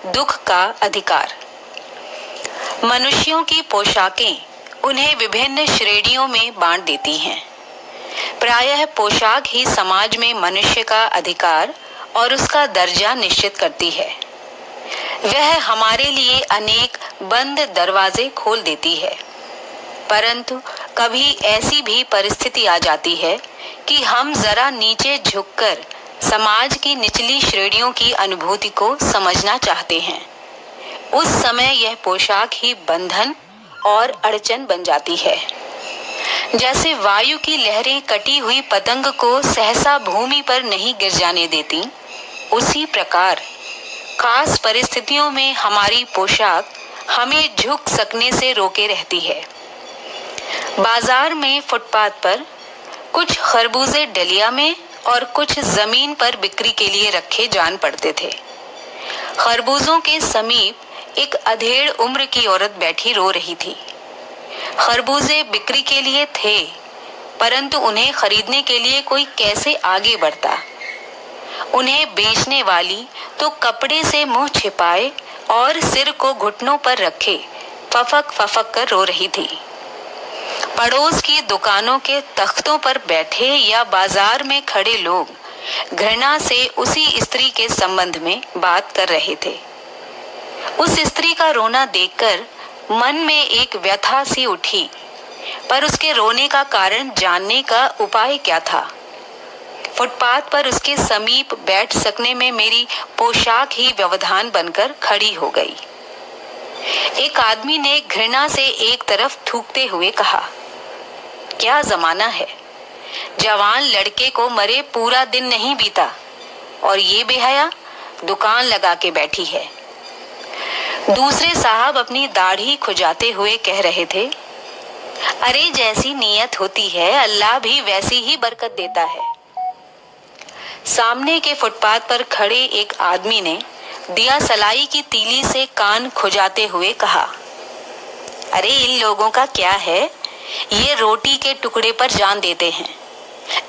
दुख का अधिकार। मनुष्यों की पोशाकें उन्हें विभिन्न श्रेणियों में बांट देती हैं। प्रायः पोशाक ही समाज में मनुष्य का अधिकार और उसका दर्जा निश्चित करती है। वह हमारे लिए अनेक बंद दरवाजे खोल देती है, परंतु कभी ऐसी भी परिस्थिति आ जाती है कि हम जरा नीचे झुककर समाज की निचली श्रेणियों की अनुभूति को समझना चाहते हैं। उस समय यह पोशाक ही बंधन और अड़चन बन जाती है। जैसे वायु की लहरें कटी हुई पतंग को सहसा भूमि पर नहीं गिर जाने देती, उसी प्रकार खास परिस्थितियों में हमारी पोशाक हमें झुक सकने से रोके रहती है। बाजार में फुटपाथ पर कुछ खरबूजे डलिया में और कुछ जमीन पर बिक्री के लिए रखे जान पड़ते थे। खरबूजों के समीप एक अधेड़ उम्र की औरत बैठी रो रही थी। खरबूजे बिक्री के लिए थे, परंतु उन्हें खरीदने के लिए कोई कैसे आगे बढ़ता। उन्हें बेचने वाली तो कपड़े से मुंह छिपाए और सिर को घुटनों पर रखे फफक फफक कर रो रही थी। पड़ोस की दुकानों के तख्तों पर बैठे या बाजार में खड़े लोग घृणा से उसी स्त्री के संबंध में बात कर रहे थे। उस स्त्री का रोना देखकर मन में एक व्यथा सी उठी, पर उसके रोने का कारण जानने का उपाय क्या था। फुटपाथ पर उसके समीप बैठ सकने में मेरी पोशाक ही व्यवधान बनकर खड़ी हो गई। एक आदमी ने घृणा से एक तरफ थूकते हुए कहा, क्या जमाना है, जवान लड़के को मरे पूरा दिन नहीं बीता और ये बेहया दुकान लगा के बैठी है। दूसरे साहब अपनी दाढ़ी खुजाते हुए कह रहे थे, अरे जैसी नीयत होती है अल्लाह भी वैसी ही बरकत देता है। सामने के फुटपाथ पर खड़े एक आदमी ने दिया सलाई की तीली से कान खुजाते हुए कहा, अरे इन लोगों का क्या है, ये रोटी के टुकड़े पर जान देते हैं।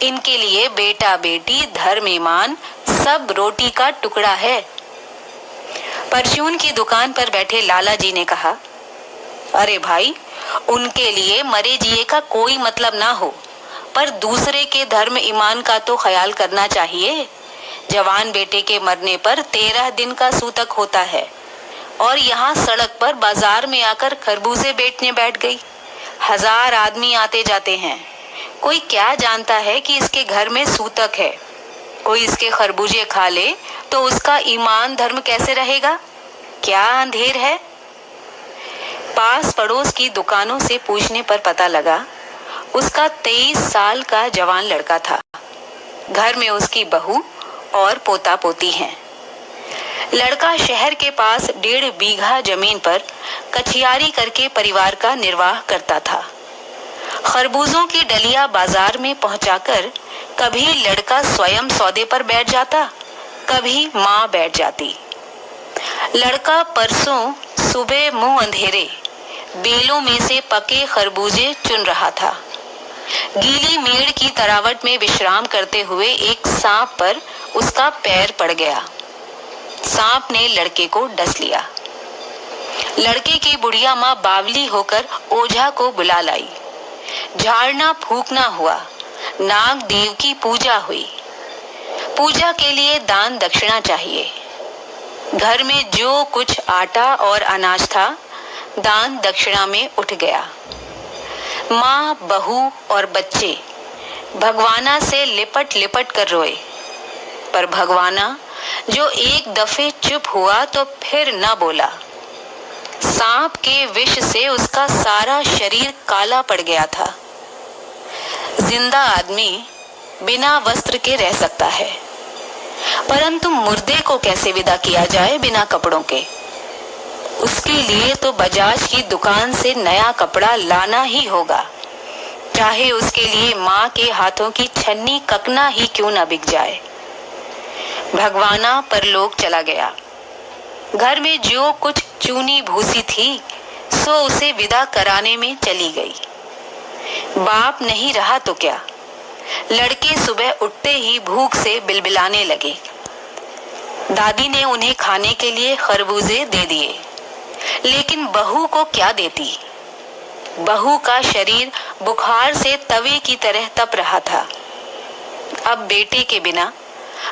इनके लिए बेटा बेटी धर्म ईमान सब रोटी का टुकड़ा है। परचून की दुकान पर बैठे लाला जी ने कहा, अरे भाई, उनके लिए मरे जिए का कोई मतलब ना हो, पर दूसरे के धर्म ईमान का तो ख्याल करना चाहिए। जवान बेटे के मरने पर 13 दिन का सूतक होता है और यहाँ सड़क पर बाजार में आकर खरबूजे बेचने बैठ गई। 1000 आदमी आते जाते हैं, कोई क्या जानता है कि इसके घर में सूतक है। कोई इसके खरबूजे खा ले तो उसका ईमान धर्म कैसे रहेगा, क्या अंधेर है। पास पड़ोस की दुकानों से पूछने पर पता लगा उसका 23 साल का जवान लड़का था। घर में उसकी बहू और पोता पोती हैं। लड़का शहर के पास 1.5 बीघा जमीन पर कछियारी करके परिवार का निर्वाह करता था। खरबूजों की डलिया बाजार में पहुंचाकर कभी लड़का स्वयं सौदे पर बैठ जाता, कभी माँ बैठ जाती। लड़का परसों सुबह मुंह अंधेरे बेलों में से पके खरबूजे चुन रहा था। गीली मेड़ की तरावट में विश्राम करते हुए एक सांप पर उसका पैर पड़ गया। सांप ने लड़के को डस लिया। लड़के की बुढ़िया माँ बावली होकर ओझा को बुला लाई। झाड़ना फूकना हुआ, नाग देव की पूजा हुई। पूजा के लिए दान दक्षिणा चाहिए। घर में जो कुछ आटा और अनाज था दान दक्षिणा में उठ गया। माँ, बहू और बच्चे भगवाना से लिपट लिपट कर रोए, पर भगवाना जो एक दफे चुप हुआ तो फिर न बोला। सांप के विष से उसका सारा शरीर काला पड़ गया था। जिंदा आदमी बिना वस्त्र के रह सकता है, परंतु मुर्दे को कैसे विदा किया जाए बिना कपड़ों के। उसके लिए तो बजाज की दुकान से नया कपड़ा लाना ही होगा, चाहे उसके लिए माँ के हाथों की छन्नी ककना ही क्यों न बिक जाए। भगवाना परलोक चला गया। घर में जो कुछ चूनी भूसी थी सो उसे विदा कराने में चली गई। बाप नहीं रहा तो क्या, लड़के सुबह उठते ही भूख से बिलबिलाने लगे। दादी ने उन्हें खाने के लिए खरबूजे दे दिए, लेकिन बहू को क्या देती। बहू का शरीर बुखार से तवे की तरह तप रहा था। अब बेटे के बिना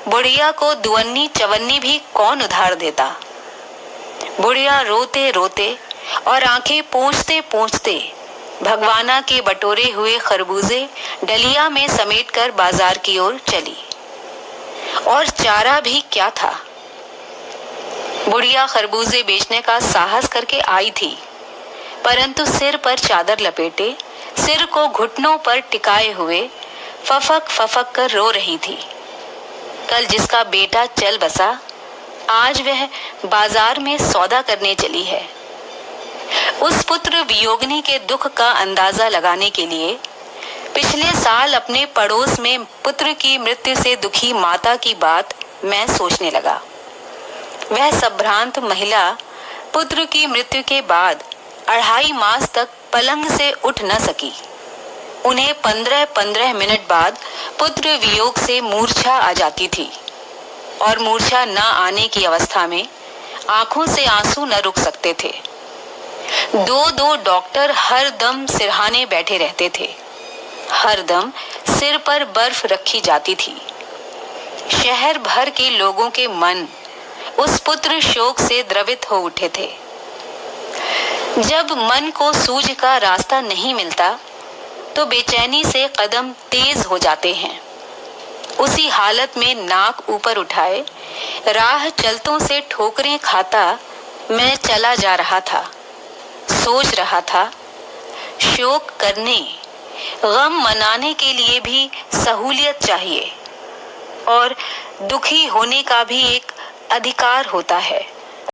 बुढ़िया को दुअन्नी चवन्नी भी कौन उधार देता। बुढ़िया रोते रोते और आंखें पोंछते पोंछते भगवाना के बटोरे हुए खरबूजे डलिया में समेटकर बाजार की ओर चली। और चारा भी क्या था। बुढ़िया खरबूजे बेचने का साहस करके आई थी, परंतु सिर पर चादर लपेटे, सिर को घुटनों पर टिकाए हुए फफक फफक कर रो रही थी। कल जिसका बेटा चल बसा, आज वह बाजार में सौदा करने चली है। उस पुत्र वियोगिनी के दुख का अंदाजा लगाने के लिए पिछले साल अपने पड़ोस में पुत्र की मृत्यु से दुखी माता की बात मैं सोचने लगा। वह संभ्रांत महिला पुत्र की मृत्यु के बाद 2.5 मास तक पलंग से उठ न सकी। उन्हें 15-15 मिनट बाद पुत्र वियोग से मूर्छा आ जाती थी और मूर्छा न आने की अवस्था में आंखों से आंसू न रुक सकते थे। 2-2 डॉक्टर हर दम सिरहाने बैठे रहते थे। हर दम सिर पर बर्फ रखी जाती थी। शहर भर के लोगों के मन उस पुत्र शोक से द्रवित हो उठे थे। जब मन को सूझ का रास्ता नहीं मिलता तो बेचैनी से कदम तेज हो जाते हैं। उसी हालत में नाक ऊपर उठाए राह चलतों से ठोकरें खाता मैं चला जा रहा था। सोच रहा था, शोक करने, गम मनाने के लिए भी सहूलियत चाहिए और दुखी होने का भी एक अधिकार होता है।